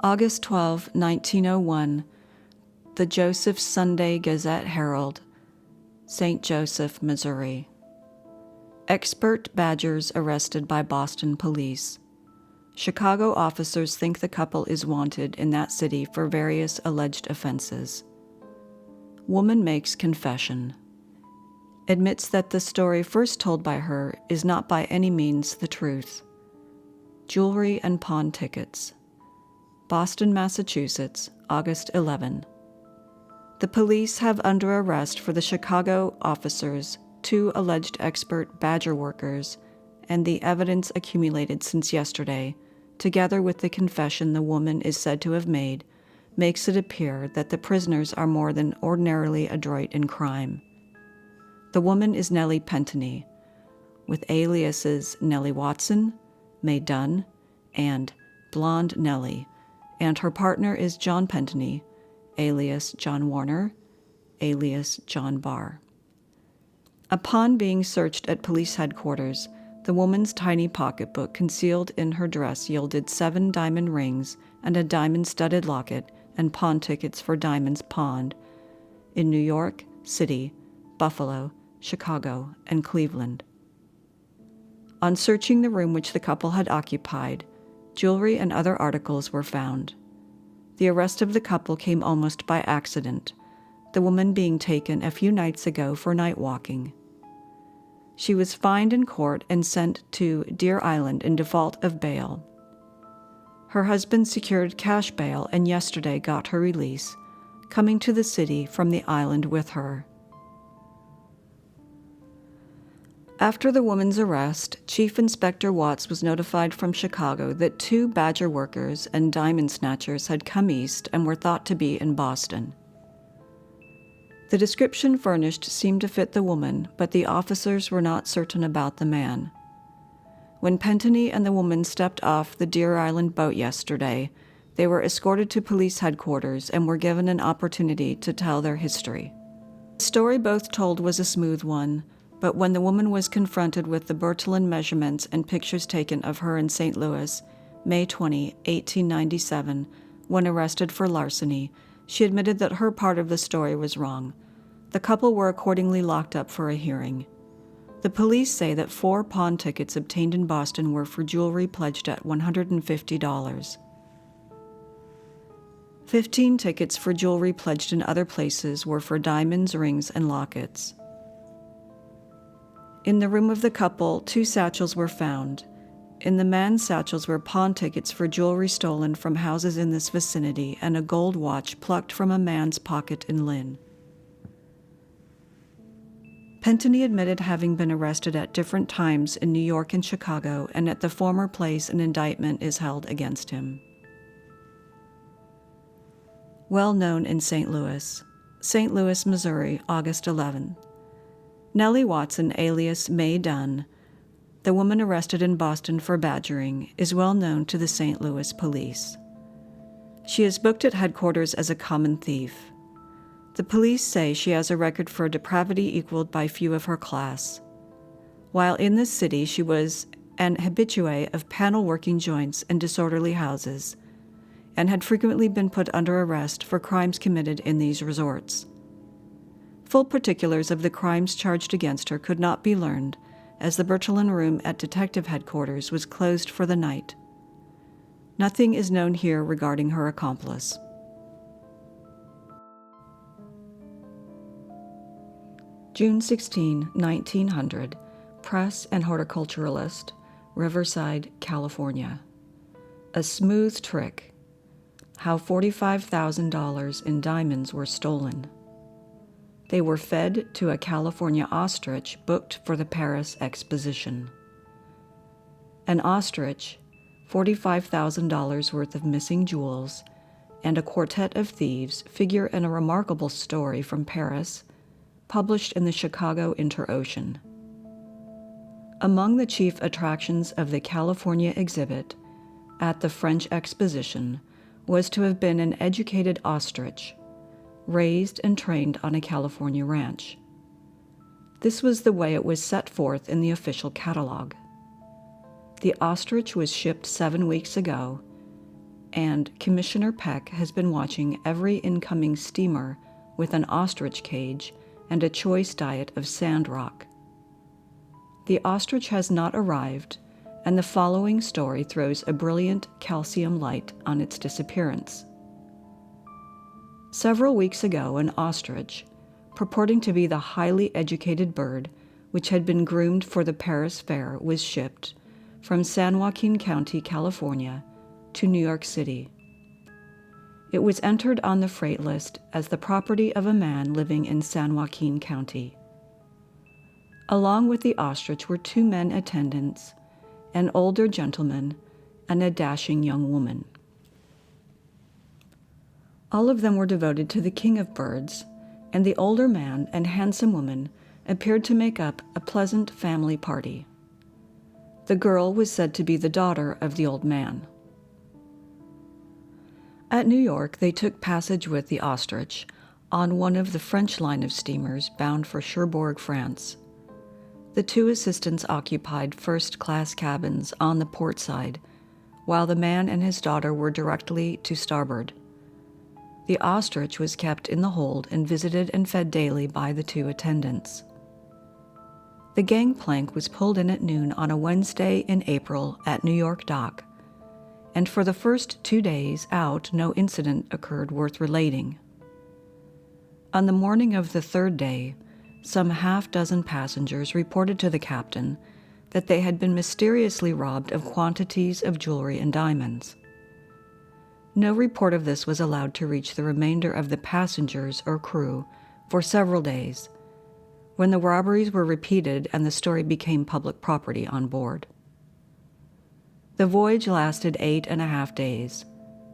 August 12, 1901, the Joseph Sunday Gazette-Herald, St. Joseph, Missouri. Expert badgers arrested by Boston police. Chicago officers think the couple is wanted in that city for various alleged offenses. Woman makes confession. Admits that the story first told by her is not by any means the truth. Jewelry and pawn tickets. Boston, Massachusetts, August 11. The police have under arrest for the Chicago officers 2 alleged expert badger workers and the evidence accumulated since yesterday, together with the confession the woman is said to have made, makes it appear that the prisoners are more than ordinarily adroit in crime. The woman is Nellie Pentony, with aliases Nellie Watson, Mae Dunn, and Blonde Nellie, and her partner is John Pentony, alias John Warner, alias John Barr. Upon being searched at police headquarters, the woman's tiny pocketbook concealed in her dress yielded 7 diamond rings and a diamond-studded locket and pawn tickets for diamonds pawned in New York City, Buffalo, Chicago, and Cleveland. On searching the room which the couple had occupied, jewelry and other articles were found. The arrest of the couple came almost by accident, the woman being taken a few nights ago for night walking. She was fined in court and sent to Deer Island in default of bail. Her husband secured cash bail and yesterday got her release, coming to the city from the island with her. After the woman's arrest, Chief Inspector Watts was notified from Chicago that 2 badger workers and diamond snatchers had come east and were thought to be in Boston. The description furnished seemed to fit the woman, but the officers were not certain about the man. When Pentony and the woman stepped off the Deer Island boat yesterday, they were escorted to police headquarters and were given an opportunity to tell their history. The story both told was a smooth one, but when the woman was confronted with the Bertillon measurements and pictures taken of her in St. Louis, May 20, 1897, when arrested for larceny, she admitted that her part of the story was wrong. The couple were accordingly locked up for a hearing. The police say that 4 pawn tickets obtained in Boston were for jewelry pledged at $150. 15 tickets for jewelry pledged in other places were for diamonds, rings, and lockets. In the room of the couple, 2 satchels were found. In the man's satchels were pawn tickets for jewelry stolen from houses in this vicinity and a gold watch plucked from a man's pocket in Lynn. Pentony admitted having been arrested at different times in New York and Chicago, and at the former place an indictment is held against him. Well known in St. Louis, Missouri, August 11. Nellie Watson, alias Mae Dunn, the woman arrested in Boston for badgering, is well known to the St. Louis police. She is booked at headquarters as a common thief. The police say she has a record for depravity equaled by few of her class. While in this city, she was an habitué of panel-working joints and disorderly houses, and had frequently been put under arrest for crimes committed in these resorts. Full particulars of the crimes charged against her could not be learned, as the Bertillon room at detective headquarters was closed for the night. Nothing is known here regarding her accomplice. June 16, 1900, press and horticulturalist, Riverside, California. A smooth trick. How $45,000 in diamonds were stolen. They were fed to a California ostrich booked for the Paris exposition. An ostrich, $45,000 worth of missing jewels, and a quartet of thieves figure in a remarkable story from Paris, published in the Chicago Inter-Ocean. Among the chief attractions of the California exhibit at the French exposition was to have been an educated ostrich, raised and trained on a California ranch. This was the way it was set forth in the official catalog. The ostrich was shipped 7 weeks ago, and Commissioner Peck has been watching every incoming steamer with an ostrich cage and a choice diet of sand rock. The ostrich has not arrived, and the following story throws a brilliant calcium light on its disappearance. Several weeks ago, an ostrich, purporting to be the highly educated bird which had been groomed for the Paris Fair, was shipped from San Joaquin County, California, to New York City. It was entered on the freight list as the property of a man living in San Joaquin County. Along with the ostrich were 2 men attendants, an older gentleman, and a dashing young woman. All of them were devoted to the king of birds, and the older man and handsome woman appeared to make up a pleasant family party. The girl was said to be the daughter of the old man. At New York, they took passage with the ostrich on one of the French line of steamers bound for Cherbourg, France. The 2 assistants occupied first-class cabins on the port side, while the man and his daughter were directly to starboard. The ostrich was kept in the hold and visited and fed daily by the 2 attendants. The gangplank was pulled in at noon on a Wednesday in April at New York dock, and for the first 2 days out, no incident occurred worth relating. On the morning of the 3rd day, some half-dozen passengers reported to the captain that they had been mysteriously robbed of quantities of jewelry and diamonds. No report of this was allowed to reach the remainder of the passengers or crew for several days, when the robberies were repeated and the story became public property on board. The voyage lasted 8.5 days,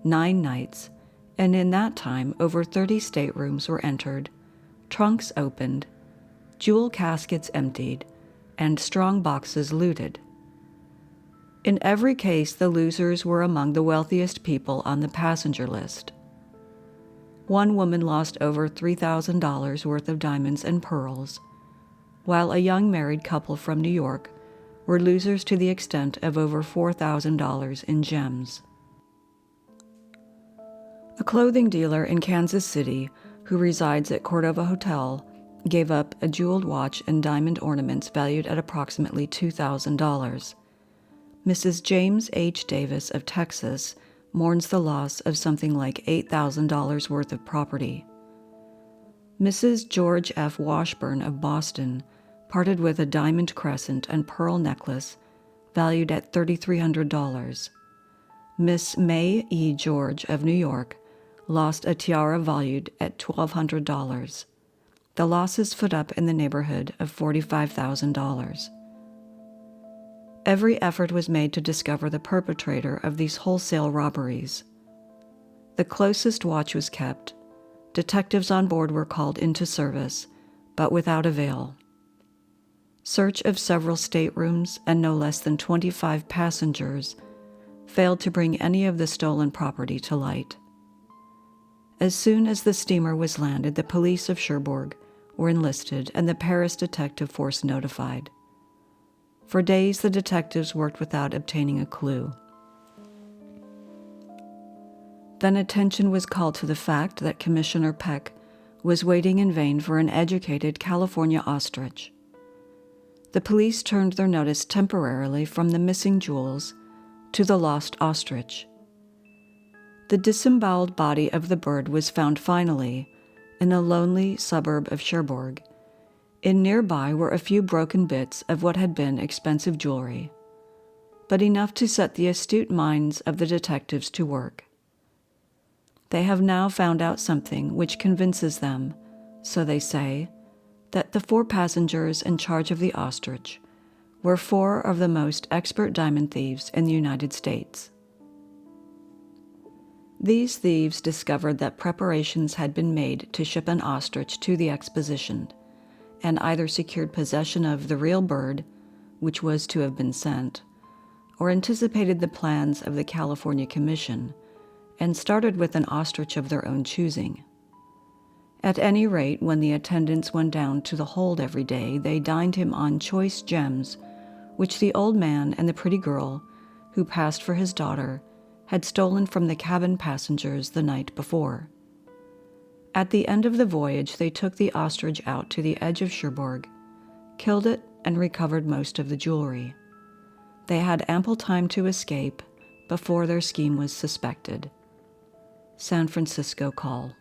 9 nights, and in that time over 30 staterooms were entered, trunks opened, jewel caskets emptied, and strong boxes looted. In every case, the losers were among the wealthiest people on the passenger list. One woman lost over $3,000 worth of diamonds and pearls, while a young married couple from New York were losers to the extent of over $4,000 in gems. A clothing dealer in Kansas City who resides at Cordova Hotel gave up a jeweled watch and diamond ornaments valued at approximately $2,000. Mrs. James H. Davis of Texas mourns the loss of something like $8,000 worth of property. Mrs. George F. Washburn of Boston parted with a diamond crescent and pearl necklace valued at $3,300. Miss May E. George of New York lost a tiara valued at $1,200. The losses foot up in the neighborhood of $45,000. Every effort was made to discover the perpetrator of these wholesale robberies. The closest watch was kept. Detectives on board were called into service, but without avail. Search of several staterooms and no less than 25 passengers failed to bring any of the stolen property to light. As soon as the steamer was landed, the police of Cherbourg were enlisted and the Paris detective force notified. For days, the detectives worked without obtaining a clue. Then attention was called to the fact that Commissioner Peck was waiting in vain for an educated California ostrich. The police turned their notice temporarily from the missing jewels to the lost ostrich. The disemboweled body of the bird was found finally in a lonely suburb of Cherbourg. In nearby were a few broken bits of what had been expensive jewelry, but enough to set the astute minds of the detectives to work. They have now found out something which convinces them, so they say, that the 4 passengers in charge of the ostrich were 4 of the most expert diamond thieves in the United States. These thieves discovered that preparations had been made to ship an ostrich to the exposition, and either secured possession of the real bird, which was to have been sent, or anticipated the plans of the California Commission, and started with an ostrich of their own choosing. At any rate, when the attendants went down to the hold every day, they dined him on choice gems, which the old man and the pretty girl, who passed for his daughter, had stolen from the cabin passengers the night before. At the end of the voyage, they took the ostrich out to the edge of Cherbourg, killed it, and recovered most of the jewelry. They had ample time to escape before their scheme was suspected. San Francisco Call.